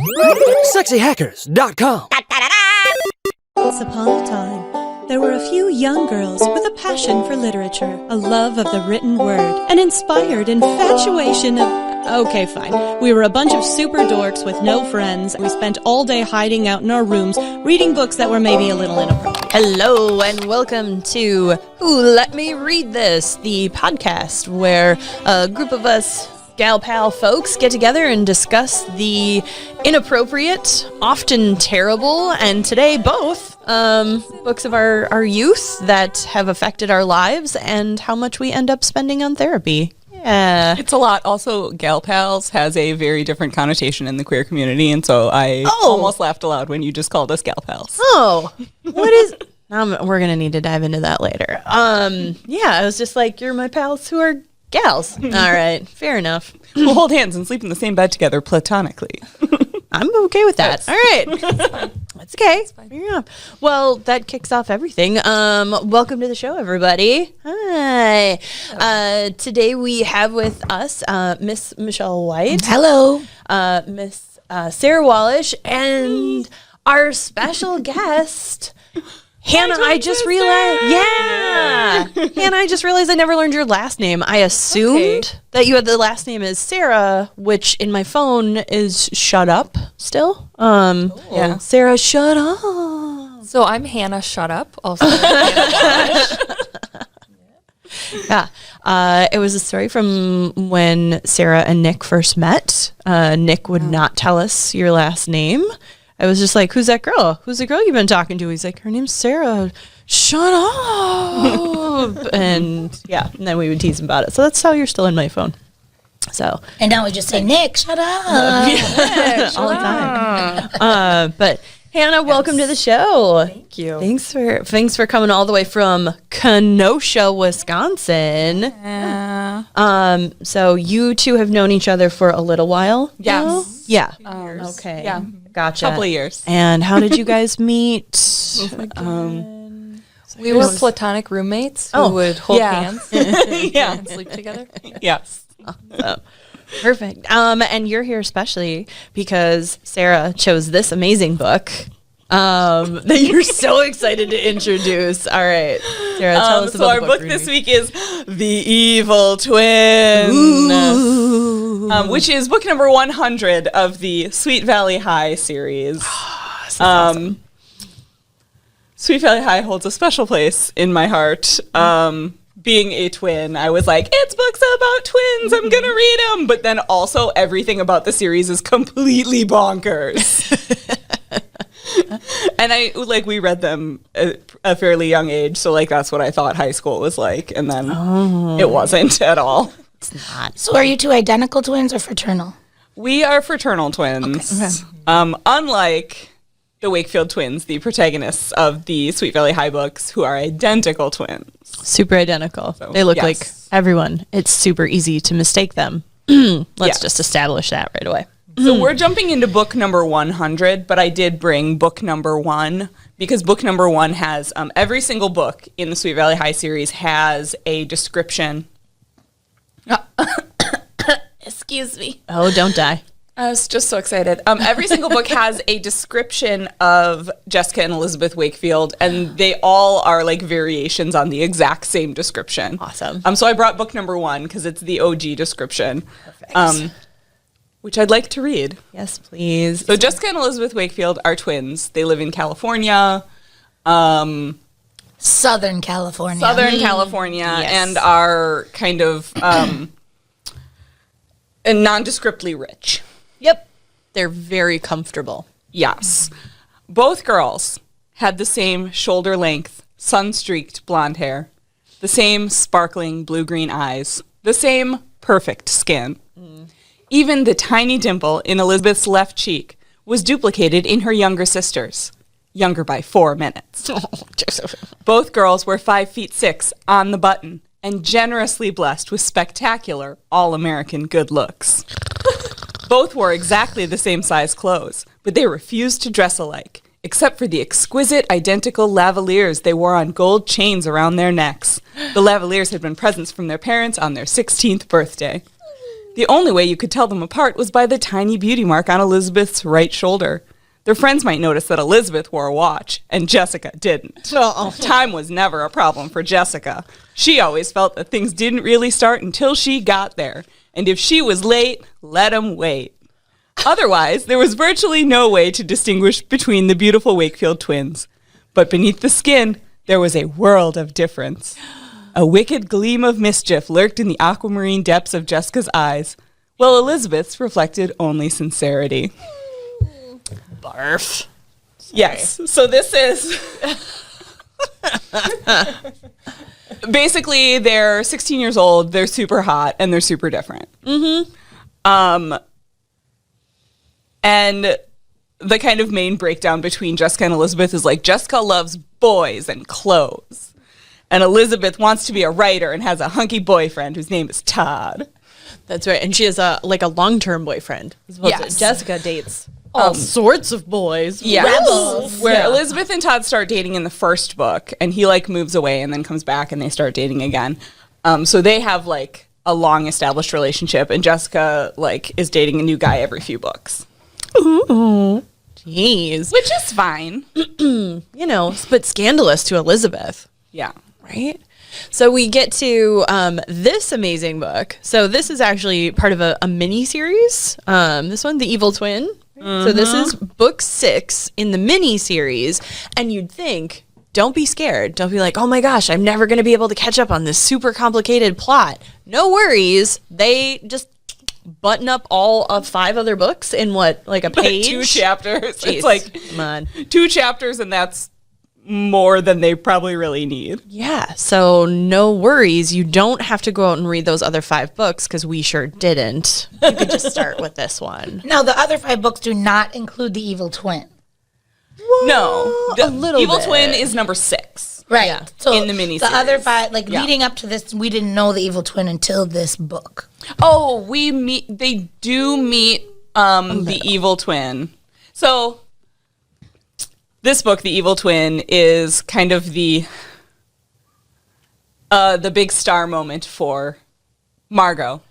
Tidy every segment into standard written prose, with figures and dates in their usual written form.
SexyHackers.com. Once upon a time, there were a few young girls with a passion for literature, a love of the written word, an inspired infatuation of... Okay, fine. We were a bunch of super dorks with no friends. We spent all day hiding out in our rooms, reading books that were maybe a little inappropriate. Hello and welcome to Who Let Me Read This, the podcast where a group of us gal pal folks get together and discuss the inappropriate, often terrible, and today both books of our youth that have affected our lives and how much we end up spending on therapy. Yeah. It's a lot. Also, gal pals has a very different connotation in the queer community, and so I almost laughed aloud when you just called us gal pals. Oh, what is... we're going to need to dive into that later. Yeah, I was just like, you're my pals who are gals. All right, fair enough. We'll hold hands and sleep in the same bed together platonically. I'm okay with that. All right. That's okay. Yeah. Well, that kicks off everything. Welcome to the show, everybody. Hi. Today we have with us Miss Michelle White. Hello. Miss Sarah Wallisch, and our special guest, Hanna. I just realized. Yeah. Hanna, I just realized I never learned your last name. I assumed that you had the last name is Sarah, which in my phone is Shut Up still. Yeah. Sarah, shut up. So I'm Hanna Shut Up, also. Yeah. It was a story from when Sarah and Nick first met. Nick would not tell us your last name. I was just like, who's that girl? Who's the girl you've been talking to? He's like, her name's Sarah. Shut up. And yeah, and then we would tease him about it. So that's how you're still in my phone. So. And now we just say, Nick, shut up. All the time. But Hanna, welcome to the show. Thank you. Thanks for coming all the way from Kenosha, Wisconsin. Yeah. So you two have known each other for a little while? Yes. Yeah. Okay. Yeah. Gotcha. Couple of years. And how did you guys meet? We were platonic roommates who would hold hands and sleep together. Yes. So, perfect. And you're here especially because Sarah chose this amazing book that you're so excited to introduce. All right, Sarah, tell us about our the book this week is The Evil Twin, which is book number 100 of the Sweet Valley High series. Awesome. Sweet Valley High holds a special place in my heart. Being a twin, I was like, it's books about twins, I'm gonna read them. But then also everything about the series is completely bonkers. And we read them at a fairly young age, so that's what I thought high school was like, and then it wasn't at all. It's not. So are you two identical twins or fraternal? We are fraternal twins. Okay. Unlike the Wakefield twins, the protagonists of the Sweet Valley High books, who are identical twins. Super identical. So, they look like everyone. It's super easy to mistake them. Let's just establish that right away. So we're jumping into book number 100, but I did bring book number 1 because book number 1 has every single book in the Sweet Valley High series has a description. Excuse me. Oh, don't die. I was just so excited. Every single book has a description of Jessica and Elizabeth Wakefield, and they all are variations on the exact same description. Awesome. So I brought book number 1 because it's the OG description. Perfect. Which I'd like to read. Yes, please. So Jessica and Elizabeth Wakefield are twins. They live in California. Southern California. And are kind of nondescriptly rich. Yep. They're very comfortable. Yes. Both girls had the same shoulder-length, sun-streaked blonde hair, the same sparkling blue-green eyes, the same perfect skin. Even the tiny dimple in Elizabeth's left cheek was duplicated in her younger sister's, younger by 4 minutes. Both girls were 5'6" on the button and generously blessed with spectacular all-American good looks. Both wore exactly the same size clothes, but they refused to dress alike, except for the exquisite identical lavaliers they wore on gold chains around their necks. The lavaliers had been presents from their parents on their 16th birthday. The only way you could tell them apart was by the tiny beauty mark on Elizabeth's right shoulder. Their friends might notice that Elizabeth wore a watch, and Jessica didn't. Time was never a problem for Jessica. She always felt that things didn't really start until she got there. And if she was late, let 'em wait. Otherwise, there was virtually no way to distinguish between the beautiful Wakefield twins. But beneath the skin, there was a world of difference. A wicked gleam of mischief lurked in the aquamarine depths of Jessica's eyes, while Elizabeth's reflected only sincerity. Barf. Yes. So this is basically they're 16 years old, they're super hot, and they're super different. And the kind of main breakdown between Jessica and Elizabeth is like Jessica loves boys and clothes, and Elizabeth wants to be a writer and has a hunky boyfriend whose name is Todd. That's right. And she has a long-term boyfriend. Yes. Jessica dates all sorts of boys. Yeah. Rebels. Where Elizabeth and Todd start dating in the first book, and he like moves away and then comes back and they start dating again. So they have like a long established relationship, and Jessica like is dating a new guy every few books. Ooh. Jeez. Which is fine. But scandalous to Elizabeth. Yeah. Right? So we get to this amazing book. So this is actually part of a mini series. This one, The Evil Twin. So this is book 6 in the mini series. And you'd think, don't be scared. Don't be like, oh my gosh, I'm never going to be able to catch up on this super complicated plot. No worries. They just button up all of 5 other books in like a page? 2 chapters. Jeez, it's like come on. 2 chapters, and that's more than they probably really need. Yeah, so no worries. You don't have to go out and read those other 5 books because we sure didn't. You could just start with this one. No, the other 5 books do not include the evil twin. No, a little Evil bit. Twin is number 6. Right. Yeah. So In the miniseries. the other 5, like Yeah. leading up to this, we didn't know the evil twin until this book. Oh, they do meet the Evil Twin. So this book, The Evil Twin, is kind of the big star moment for Margot.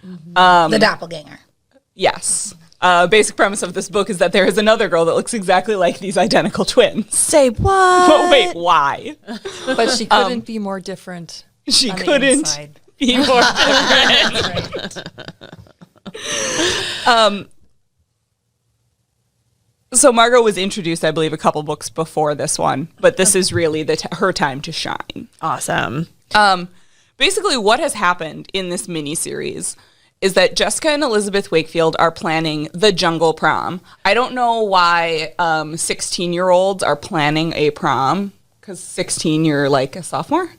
The doppelganger. Yes. Basic premise of this book is that there is another girl that looks exactly like these identical twins. Say what? But wait, why? But she couldn't be more different. She on the couldn't inside. be more different. So Margot was introduced, I believe, a couple books before this one, but this is really her time to shine. Awesome. Basically, what has happened in this miniseries is that Jessica and Elizabeth Wakefield are planning the jungle prom. I don't know why 16-year-olds are planning a prom, because 16, you're like a sophomore?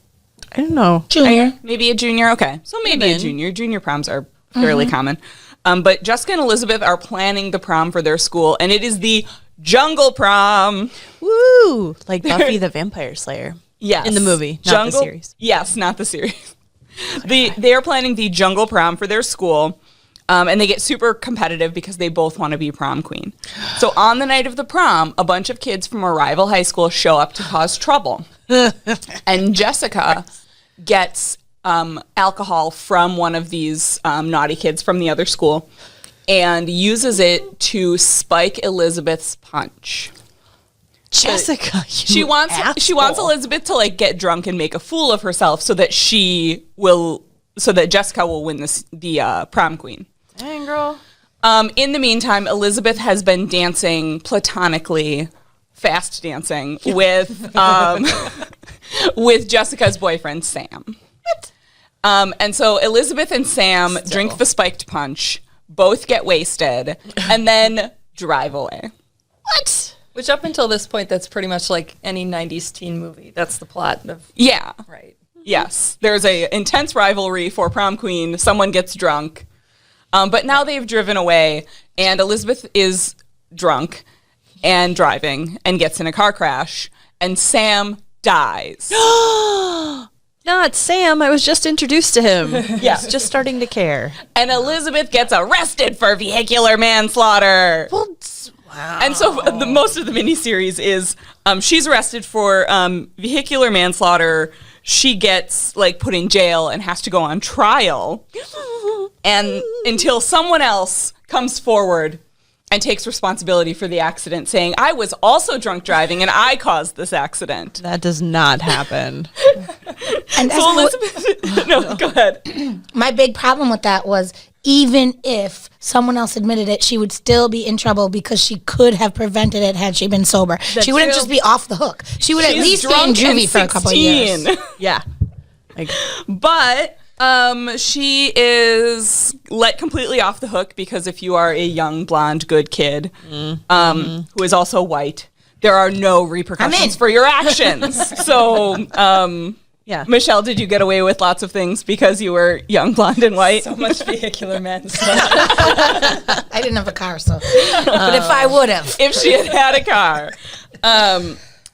I don't know. Junior. Maybe a junior? Okay. So maybe a junior. Junior proms are fairly common. But Jessica and Elizabeth are planning the prom for their school, and it is the jungle prom. Woo! Like Buffy the Vampire Slayer. Yes. In the movie, not the series. Yes, not the series. They are planning the jungle prom for their school, and they get super competitive because they both want to be prom queen. So on the night of the prom, a bunch of kids from a rival high school show up to cause trouble. And Jessica gets alcohol from one of these naughty kids from the other school and uses it to spike Elizabeth's punch. Jessica, She wants Elizabeth to like get drunk and make a fool of herself so that Jessica will win the prom queen. Dang, girl. In the meantime, Elizabeth has been dancing platonically, fast dancing with Jessica's boyfriend Sam. And so Elizabeth and Sam drink the spiked punch, both get wasted, and then drive away. What? Which up until this point, that's pretty much like any 90s teen movie. That's the plot of... Yeah. Right. Yes. There's a intense rivalry for prom queen. Someone gets drunk. But now they've driven away, and Elizabeth is drunk and driving and gets in a car crash, and Sam dies. Not Sam. I was just introduced to him. Yeah. He's just starting to care. And Elizabeth gets arrested for vehicular manslaughter. Wow. And so most of the miniseries is she's arrested for vehicular manslaughter. she gets like put in jail and has to go on trial, and until someone else comes forward and takes responsibility for the accident, saying, I was also drunk driving and I caused this accident. That does not happen. And So Elizabeth, no, go ahead. my big problem with that was even if someone else admitted it, she would still be in trouble because she could have prevented it had she been sober. She wouldn't true. just be off the hook. She would at She's least be in drunk and juvie for a couple of years. 16. Yeah. Like, But she is let completely off the hook because if you are a young, blonde, good kid who is also white, there are no repercussions for your actions. So, yeah. Michelle, did you get away with lots of things because you were young, blonde, and white? So much vehicular manslaughter. I didn't have a car, so. But if I would have. If she had had a car.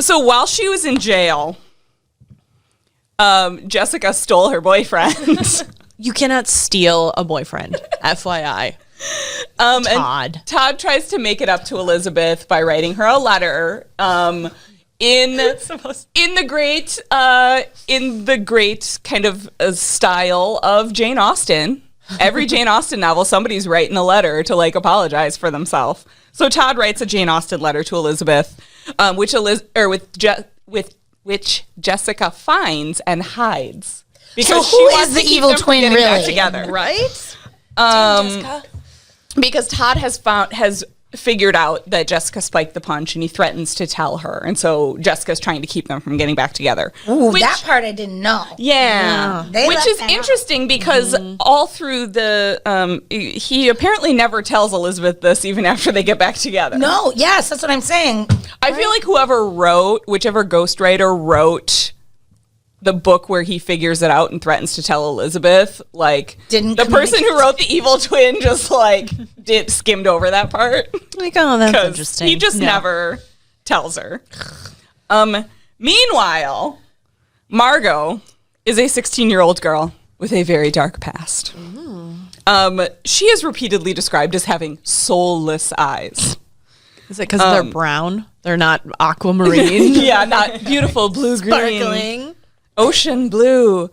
So while she was in jail, Jessica stole her boyfriend. You cannot steal a boyfriend, FYI. And Todd. Todd tries to make it up to Elizabeth by writing her a letter. In the great kind of style of Jane Austen. Every Jane Austen novel, somebody's writing a letter to like apologize for themselves. So Todd writes a Jane Austen letter to Elizabeth, which Jessica finds and hides. So Because who wants is the to keep evil them from twin getting back really? together. Right? Because Todd has figured out that Jessica spiked the punch and he threatens to tell her. And so Jessica's trying to keep them from getting back together. Ooh, that part I didn't know. Yeah. They Which left is that out. interesting because all through the, he apparently never tells Elizabeth this even after they get back together. No, yes, that's what I'm saying. I feel like whichever ghostwriter wrote the book where he figures it out and threatens to tell Elizabeth, like Didn't the person who communicate. wrote the evil twin just like skimmed over that part. Like, oh, that's Because interesting. he just never tells her. Meanwhile, Margot is a 16-year-old girl with a very dark past. She is repeatedly described as having soulless eyes. Is it because they're brown? They're not aquamarine? Yeah, not beautiful blue-green. Sparkling. Ocean blue.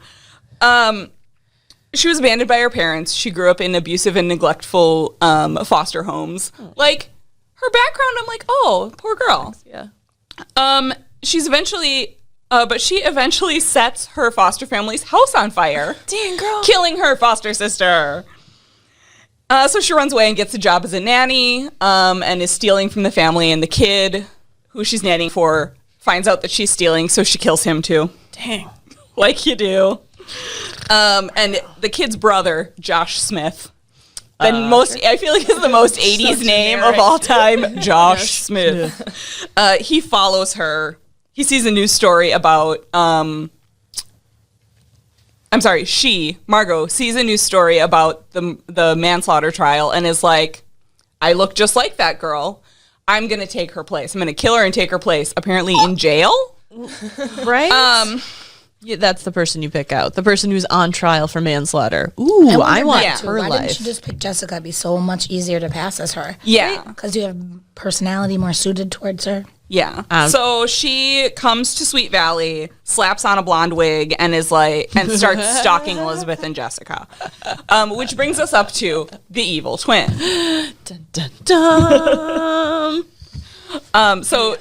She was abandoned by her parents. She grew up in abusive and neglectful foster homes. Like, her background, I'm like, oh, poor girl. Yeah. She eventually sets her foster family's house on fire. Dang, girl. Killing her foster sister. So she runs away and gets a job as a nanny and is stealing from the family. And the kid who she's nannying for finds out that she's stealing, so she kills him too. Dang. Like you do. And the kid's brother, Josh Smith. I feel like is the most 80s name of all time. Josh Smith. He follows her. He sees a news story about Margot sees a news story about the manslaughter trial and is like, I look just like that girl. I'm going to take her place. I'm going to kill her and take her place. Apparently in jail. Right? Yeah, that's the person you pick out. The person who's on trial for manslaughter. Ooh, I want her Why life. didn't you just pick Jessica? It'd be so much easier to pass as her. Yeah. Because you have personality more suited towards her. Yeah. So she comes to Sweet Valley, slaps on a blonde wig, and starts stalking Elizabeth and Jessica. Which brings us up to the evil twin. Dun, dun, dun. So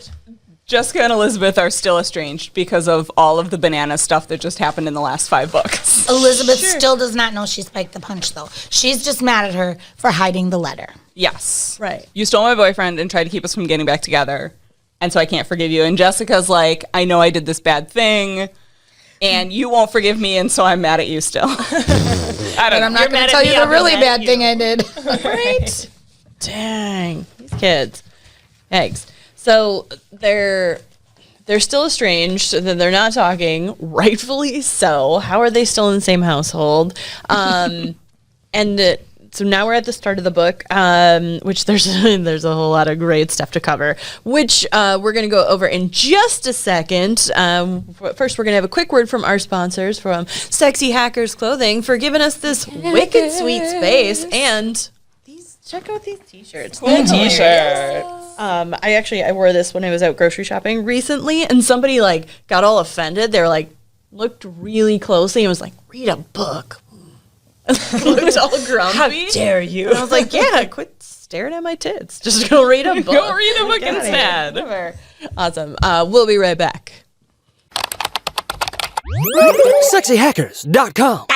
Jessica and Elizabeth are still estranged because of all of the banana stuff that just happened in the last 5 books. Elizabeth still does not know she spiked the punch, though. She's just mad at her for hiding the letter. Yes. Right. You stole my boyfriend and tried to keep us from getting back together. And so I can't forgive you. And Jessica's like, I know I did this bad thing, and you won't forgive me, and so I'm mad at you still. I don't But know. I'm not You're going mad to at tell me, you I'm the really mad at bad you. thing I did. Right? Dang. These kids. Eggs. So they're still estranged. They're not talking. Rightfully so. How are they still in the same household? So now we're at the start of the book, which there's a whole lot of great stuff to cover, which we're going to go over in just a second. First, we're going to have a quick word from our sponsors, from Sexy Hackers Clothing, for giving us this wicked sweet space. And check out these t-shirts. Cool t-shirt. I wore this when I was out grocery shopping recently, and somebody got all offended. They were like, looked really closely and was like, read a book. Looked all grumpy. How dare you? And I was like, yeah, quit staring at my tits. Just go read a book. Go read a book instead. Awesome. We'll be right back. SexyHackers.com.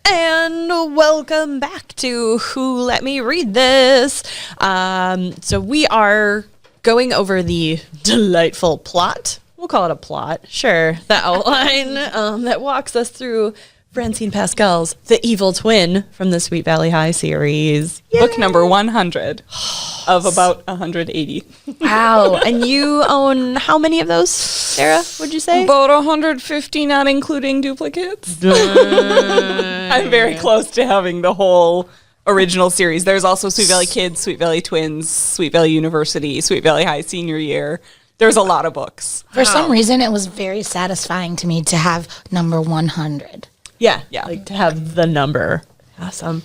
And welcome back to Who Let Me Read This. So we are going over the delightful plot. We'll call it a plot. Sure. The outline that walks us through Francine Pascal's The Evil Twin from the Sweet Valley High series. Yay. Book number 100 of about 180. Wow. And you own how many of those, Sarah, would you say? About 150, not including duplicates. I'm very close to having the whole original series. There's also Sweet Valley Kids, Sweet Valley Twins, Sweet Valley University, Sweet Valley High senior year. There's a lot of books. For some reason, it was very satisfying to me to have number 100. Yeah. Like to have the number. Awesome.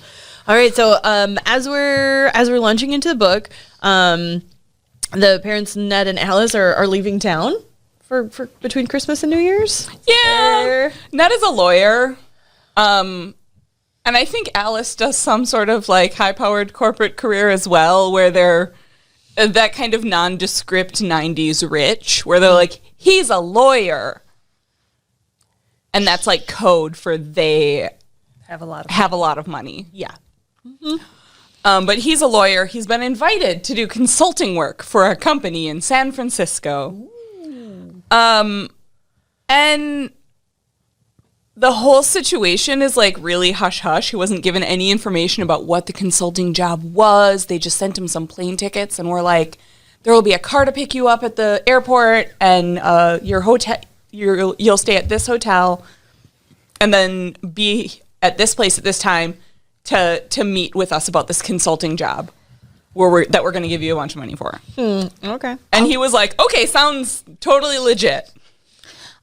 All right. So as we're launching into the book, the parents Ned and Alice are leaving town for between Christmas and New Year's. Yeah. Ned is a lawyer. And I think Alice does some sort of like high-powered corporate career as well, where they're that kind of nondescript 90s rich, where they're like, he's a lawyer. And that's like code for they have a lot of money. Yeah. Mm-hmm. But he's a lawyer. He's been invited to do consulting work for a company in San Francisco. And the whole situation is like really hush-hush. He wasn't given any information about what the consulting job was. They just sent him some plane tickets and were like, there will be a car to pick you up at the airport and your hotel. You'll stay at this hotel and then be at this place at this time to meet with us about this consulting job that we're going to give you a bunch of money for. Okay. And he was like, okay, sounds totally legit.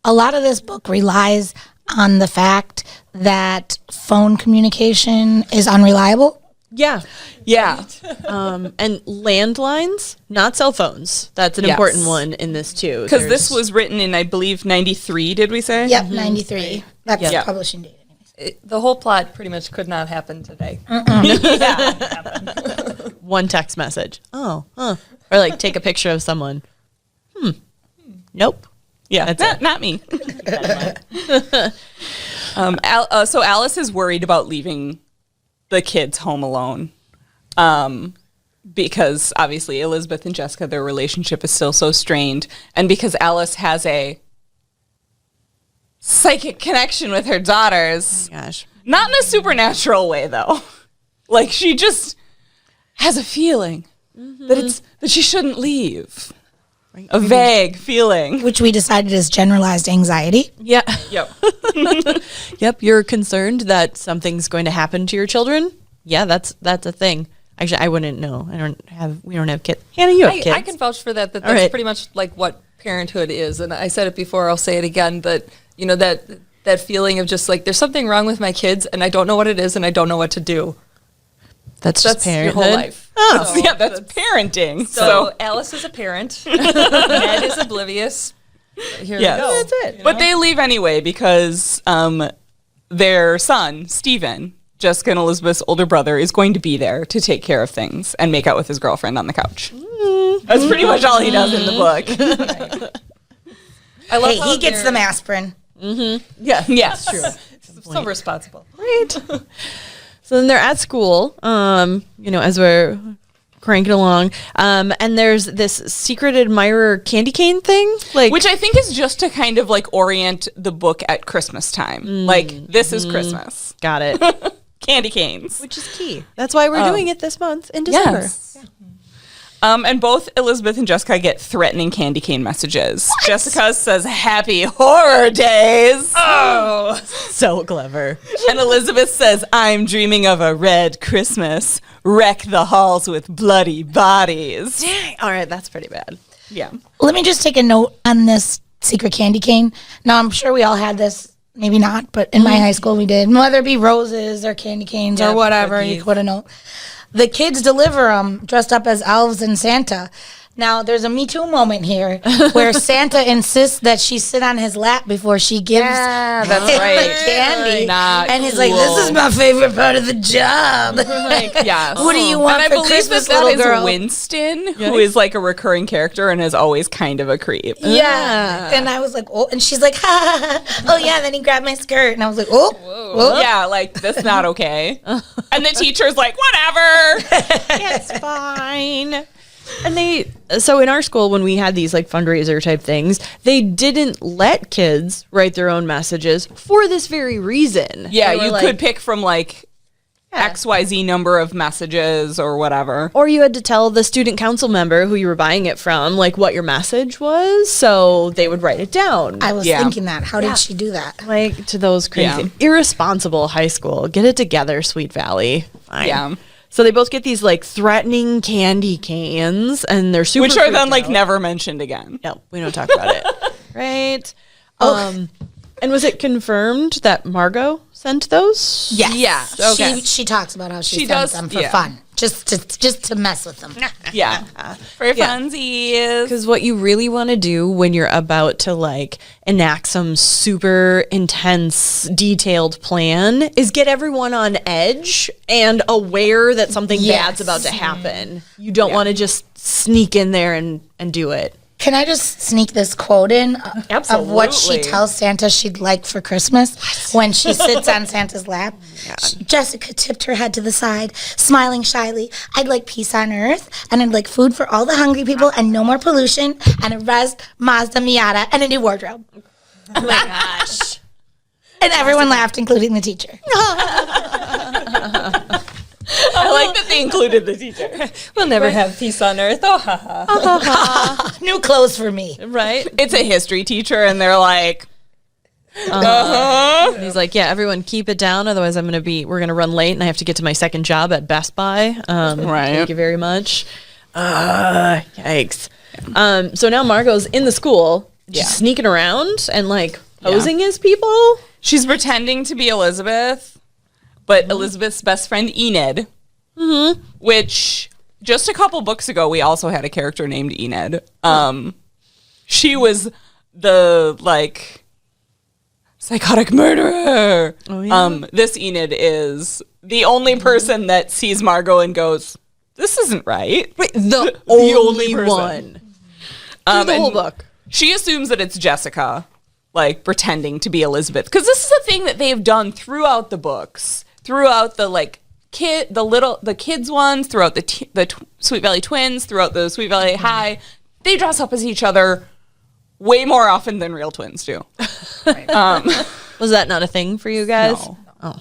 A lot of this book relies on the fact that phone communication is unreliable. Yeah. Yeah. And landlines, not cell phones. That's an important one in this too. Because this was written in, I believe, 93, did we say? Yep, 93. That's the publishing date. The whole plot pretty much could not happen today. One text message. Or like take a picture of someone. Nope. Yeah, not me. So Alice is worried about leaving the kids home alone because obviously Elizabeth and Jessica, their relationship is still so strained. And because Alice has a psychic connection with her daughters. Oh my gosh. Not in a supernatural way, though. Like, she just has a feeling that she shouldn't leave. A vague feeling. Which we decided is generalized anxiety. Yeah. Yep. Yep. You're concerned that something's going to happen to your children. Yeah, that's a thing. Actually, I wouldn't know. We don't have kids. Hannah, you have kids. I can vouch for that. That's right. Pretty much like what parenthood is. And I said it before, I'll say it again, but you know, that feeling of just like, there's something wrong with my kids and I don't know what it is and I don't know what to do. That's just parenthood. Your whole life. Oh. So, that's parenting. So Alice is a parent. Ned is oblivious. Here we go. That's it. But they leave anyway because their son, Stephen, Jessica and Elizabeth's older brother, is going to be there to take care of things and make out with his girlfriend on the couch. That's pretty much all he does in the book. Right. I love He gets them aspirin. Yeah, yes. True. So responsible. Right. So then they're at school, as we're cranking along, and there's this secret admirer candy cane thing, which I think is just to kind of like orient the book at Christmas time. Like, this is Christmas. Got it. Candy canes. Which is key. That's why we're doing it this month in December. Yes. Yeah. And both Elizabeth and Jessica get threatening candy cane messages. What? Jessica says, "Happy horror days." Oh, so clever. And Elizabeth says, "I'm dreaming of a red Christmas. Wreck the halls with bloody bodies." Dang. All right, that's pretty bad. Yeah. Let me just take a note on this secret candy cane. Now, I'm sure we all had this. Maybe not, but in my high school we did. Whether it be roses or candy canes or whatever, you could put a note. The kids deliver them dressed up as elves and Santa. Now, there's a Me Too moment here where Santa insists that she sit on his lap before she gives that's him right. the candy. Not And he's like, this is my favorite part of the job. Yes. What do you want and I for believe Christmas, that little is girl? Winston, who is like a recurring character and is always kind of a creep. Yeah. And I was like, oh, and she's like, ha, ha, ha. Oh, yeah, then he grabbed my skirt. And I was like, oh, whoa. Yeah, like, that's not okay. And the teacher's like, whatever. It's fine. And so in our school, when we had these like fundraiser type things, they didn't let kids write their own messages for this very reason. Yeah, They were you like, could pick from like XYZ number of messages or whatever. or you had to tell the student council member who you were buying it from, like what your message was, so they would write it down. I was thinking that. How did she do that? Like to those crazy, irresponsible high school. Get it together, Sweet Valley. Fine. Yeah. So they both get these like threatening candy cans, and they're super. Which are then freaked like out. never mentioned again. No, we don't talk about it. Right. And was it confirmed that Margot sent those? Yes. Yeah, okay. She talks about how she She sends does, them for yeah. fun. Just to mess with them. Yeah. For funsies. Because what you really want to do when you're about to like enact some super intense, detailed plan is get everyone on edge and aware that something bad's about to happen. You don't want to just sneak in there and do it. Can I just sneak this quote in of what she Absolutely. tells Santa she'd like for Christmas when she sits on Santa's lap? Jessica tipped her head to the side, smiling shyly. I'd like peace on earth, and I'd like food for all the hungry people, and no more pollution, and a res Mazda Miata, and a new wardrobe. Oh my gosh. And everyone laughed, including the teacher. I like that they included the teacher. We'll never have peace on earth. Oh, ha, ha. New clothes for me. Right? It's a history teacher, and they're like, And he's like, yeah, everyone keep it down. Otherwise, we're going to run late and I have to get to my second job at Best Buy. Right. Thank you very much. Yikes. So now Margot's in the school, just sneaking around and like posing as people. she's pretending to be Elizabeth, but Elizabeth's best friend Enid, which just a couple books ago, we also had a character named Enid. She was the like psychotic murderer. Oh, yeah. This Enid is the only person that sees Margot and goes, "This isn't right." Wait, the only only person. one. Through the whole And book. She assumes that it's Jessica, like pretending to be Elizabeth, because this is a thing that they've done throughout the books, throughout the like the kids ones, throughout the Sweet Valley Twins, throughout the Sweet Valley High. They dress up as each other way more often than real twins do. Was that not a thing for you guys? No. Oh.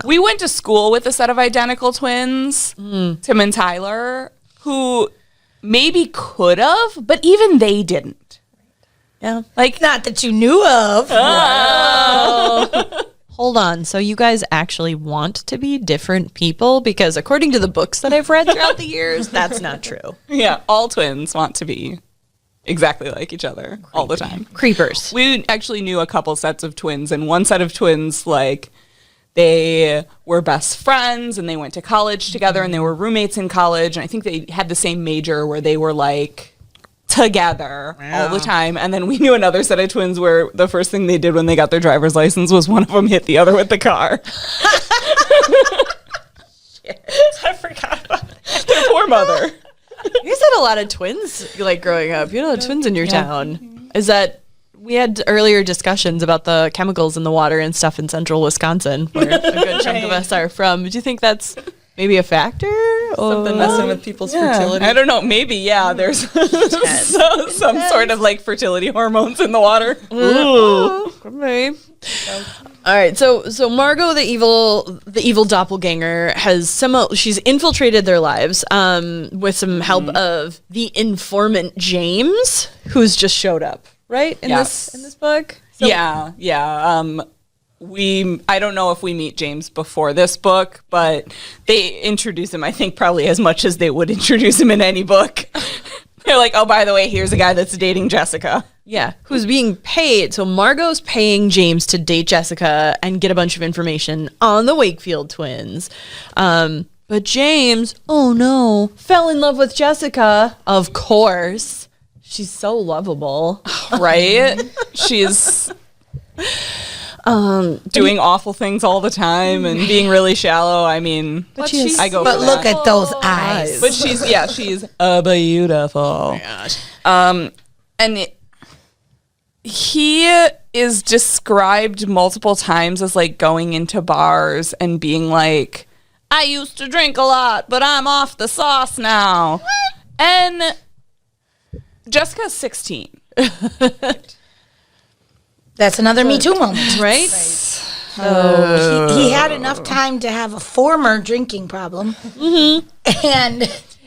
We went to school with a set of identical twins, Tim and Tyler, who maybe could have, but even they didn't. Yeah. Like, Not that you knew of. Hold on. So you guys actually want to be different people? Because according to the books that I've read throughout the years, that's not true. yeah, all twins want to be exactly like each other all the time. Creepers. We actually knew a couple sets of twins, and one set of twins, like, they were best friends, and they went to college together, and they were roommates in college, and I think they had the same major where they were, like, together all the time. And then we knew another set of twins where the first thing they did when they got their driver's license was one of them hit the other with the car. I forgot about it. Their poor mother. You guys had a lot of twins, like, growing up. You know, twins in your town. Is that... We had earlier discussions about the chemicals in the water and stuff in central Wisconsin, where a good chunk of us are from. Do you think that's maybe a factor? Something messing with people's fertility. I don't know. Maybe, yeah. There's some sort of like fertility hormones in the water. Ooh. Maybe. All right, so Margot, the evil doppelganger, she's infiltrated their lives with some help of the informant James, who's just showed up, right? In this book? So, Yeah. I don't know if we meet James before this book, but they introduce him, I think, probably as much as they would introduce him in any book. They're like, oh, by the way, here's a guy that's dating Jessica. Yeah, who's being paid. So Margot's paying James to date Jessica and get a bunch of information on the Wakefield twins. But James, oh no, fell in love with Jessica. Of course. She's so lovable. Right? She's doing awful things all the time and being really shallow. I mean, I go But for look that. at those eyes. But she's beautiful. Oh my gosh. He is described multiple times as like going into bars and being like, I used to drink a lot, but I'm off the sauce now. What? And Jessica's 16. That's another Me Too moment. Right? He had enough time to have a former drinking problem.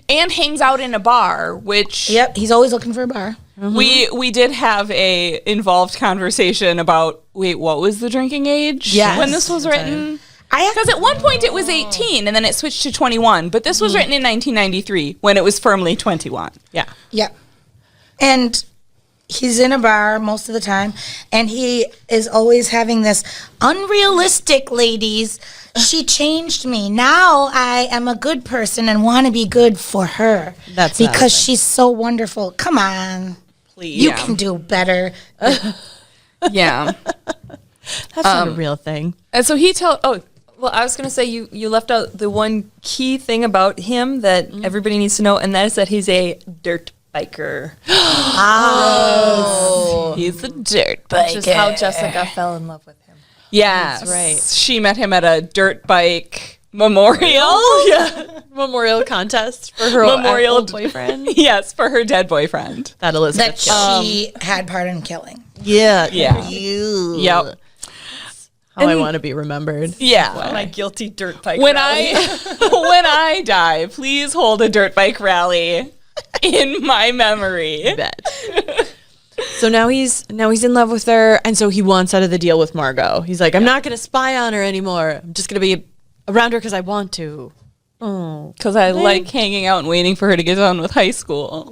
And hangs out in a bar, which Yep, he's always looking for a bar. we did have a involved conversation about, wait, what was the drinking age Yes. when this was written? I Because at one point it was 18 and then it switched to 21, but this was written in 1993 when it was firmly 21. Yeah. Yep. And he's in a bar most of the time, and he is always having this unrealistic, ladies. She changed me. Now I am a good person and want to be good for her. That's not a because thing. she's so wonderful. Come on. Please. You Yeah. can do better. Yeah. That's not a real thing. And so he tells, Well, I was going to say you left out the one key thing about him that everybody needs to know, and that is that he's a dirt biker. he's a dirt bike. Which is how Jessica fell in love with him. Yes. That's right. She met him at a dirt bike memorial. Memorial contest for her Memorial old boyfriend. Yes, for her dead boyfriend. That Elizabeth That killed. she had part in killing. Yeah. Yeah. Yep. How I want to be remembered. Yeah. My guilty dirt bike. When rally. when I die, please hold a dirt bike rally in my memory. Bet. So now he's in love with her, and so he wants out of the deal with Margot. He's like, I'm not going to spy on her anymore. I'm just going to be around her because I want to. Oh. Because I like hanging out and waiting for her to get done with high school.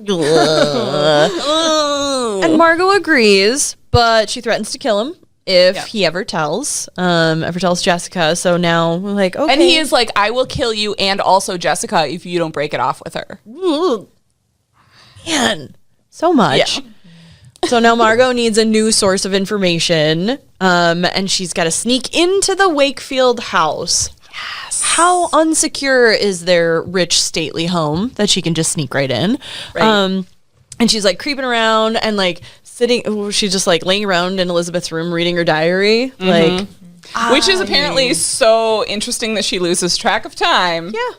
And Margot agrees, but she threatens to kill him if he ever tells Jessica. So now we're like, okay. And he is like, I will kill you and also Jessica if you don't break it off with her. Ooh. Man, so much. Yeah. So now Margot needs a new source of information, and she's got to sneak into the Wakefield house. Yes. How unsecure is their rich, stately home that she can just sneak right in? Right. And she's like creeping around and like sitting. She's just like laying around in Elizabeth's room reading her diary, like. Which is apparently so interesting that she loses track of time. Yeah.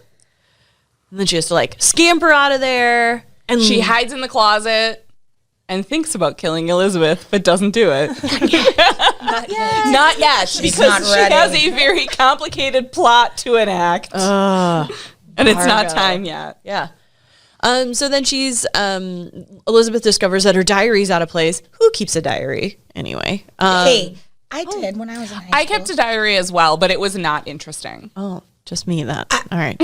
And then she has to like scamper out of there, and She hides in the closet and thinks about killing Elizabeth, but doesn't do it. Not yet. Because not she ready. has a very complicated plot to enact. And it's not Margot. time yet. Yeah. So then Elizabeth discovers that her diary's out of place. Who keeps a diary anyway? Hey, I did when I was in high school. I kept a diary as well, but it was not interesting. Oh, just me that. All right.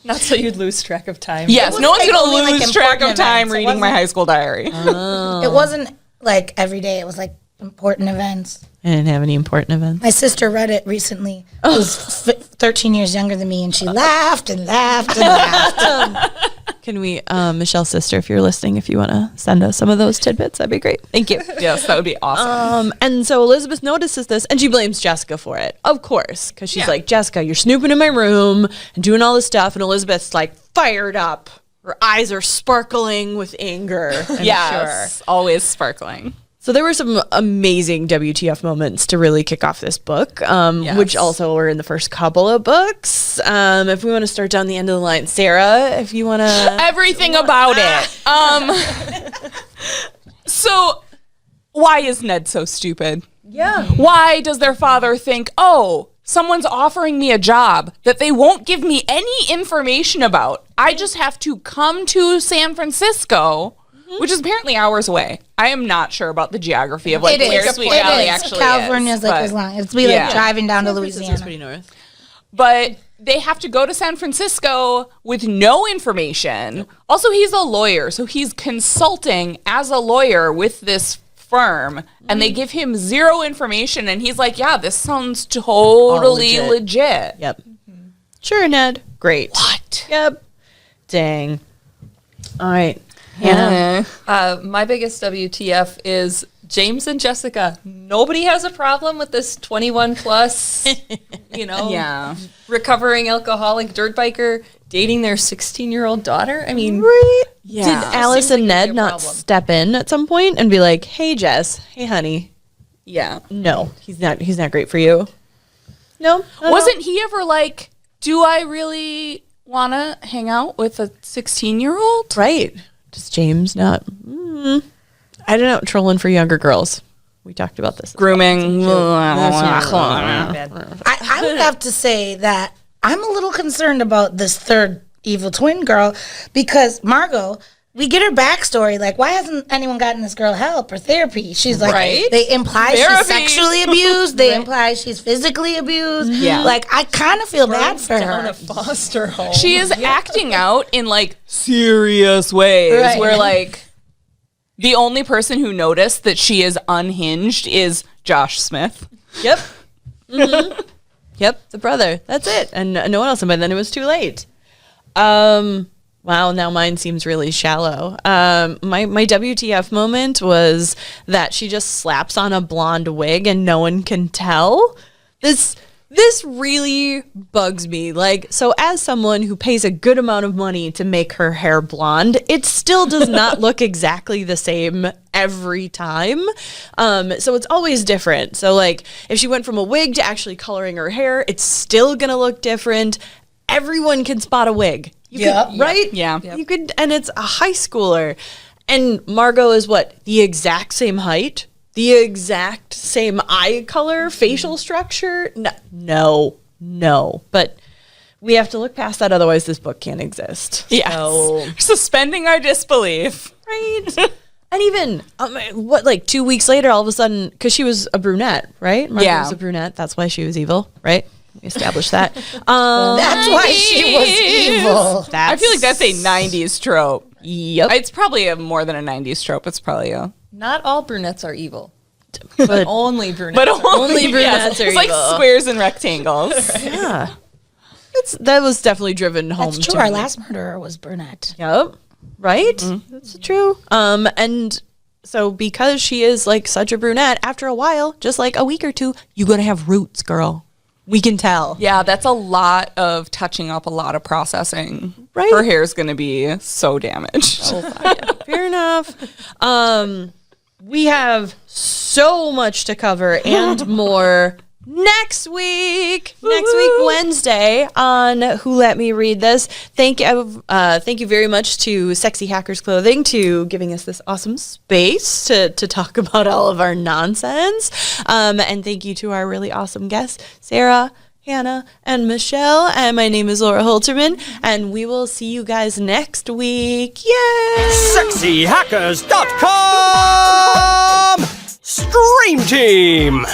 Not so you'd lose track of time. Yes, was no one's like going only, to like, lose track of important time events. It reading my wasn't- high school diary. It wasn't like every day. It was like important events. I didn't have any important events. My sister read it recently. Who's 13 years younger than me, and she laughed and laughed and laughed. Can we, Michelle's sister, if you're listening, if you want to send us some of those tidbits, that'd be great. Thank you. Yes, that would be awesome. And so Elizabeth notices this, and she blames Jessica for it, of course, because she's like, Jessica, you're snooping in my room and doing all this stuff, and Elizabeth's like fired up. Her eyes are sparkling with anger. I'm Yes, sure. always sparkling. So there were some amazing WTF moments to really kick off this book, which also were in the first couple of books. If we want to start down the end of the line, Sarah, if you want to. Everything about it. So, why is Ned so stupid? Yeah. Why does their father think, oh, someone's offering me a job that they won't give me any information about? I just have to come to San Francisco, which is apparently hours away. I am not sure about the geography of like where Sweet Valley actually California's is. like but- as long. It's be like driving down to Louisiana. It's pretty north. But they have to go to San Francisco with no information. Also, he's a lawyer, so he's consulting as a lawyer with this firm, and they give him zero information, and he's like, yeah, this sounds totally legit. Yep. Sure, Ned. Great. What? Yep. Dang. All right. Hannah. My biggest WTF is James and Jessica. Nobody has a problem with this 21 plus, Yeah. recovering alcoholic dirt biker dating their 16-year-old daughter. I mean, Yeah. Did Alice Seems and like it'd Ned be a not problem. step in at some point and be like, "Hey, Jess. Hey, honey. Yeah. No, he's not great for you." No. Wasn't he ever like, do I really want to hang out with a 16-year-old? right? Does James not? I don't know. Trolling for younger girls. We talked about this. Grooming. I would have to say that I'm a little concerned about this third evil twin girl because Margot, we get her backstory. Like, why hasn't anyone gotten this girl help or therapy? She's like, they imply she's Therapy. sexually abused. They imply she's physically abused. Yeah. Like, I kind of feel bad for down her. a foster home. She is acting out in like serious ways Right. where like the only person who noticed that she is unhinged is Josh Smith. Yep. Yep. The brother. That's it. And no one else. And by then it was too late. Wow. Now mine seems really shallow. My WTF moment was that she just slaps on a blonde wig and no one can tell. This really bugs me. Like, so as someone who pays a good amount of money to make her hair blonde, it still does not look exactly the same every time. So it's always different. So like if she went from a wig to actually coloring her hair, it's still going to look different. Everyone can spot a wig. Right? Yeah. You could, and it's a high schooler. And Margot is what? The exact same height? The exact same eye color, facial structure? No. But we have to look past that, otherwise this book can't exist. Yes. So, Suspending our disbelief. right? And even, 2 weeks later, all of a sudden, because she was a brunette, right? Margot Yeah. was a brunette. That's why she was evil, right? We established that. That's why she was evil. I feel like that's a 90s trope. Yep. It's probably more than a 90s trope. It's probably a... Not all brunettes are evil. But Only brunettes. But only brunettes are It's like evil. squares and rectangles. yeah. That was definitely driven home. That's true. to Our me. last murderer was brunette. Yep. Right? That's true. And so because she is like such a brunette, after a while, just like a week or two, you're going to have roots, girl. We can tell. Yeah, that's a lot of touching up, a lot of processing. Right. Her hair's going to be so damaged. Fair enough. We have so much to cover and more next week. Next week, Wednesday, on Who Let Me Read This. Thank you very much to Sexy Hackers Clothing to giving us this awesome space to talk about all of our nonsense. And thank you to our really awesome guests, Sarah, Hannah, and Michelle. And my name is Laura Holterman, and we will see you guys next week. Yay! SexyHackers.com Stream Team!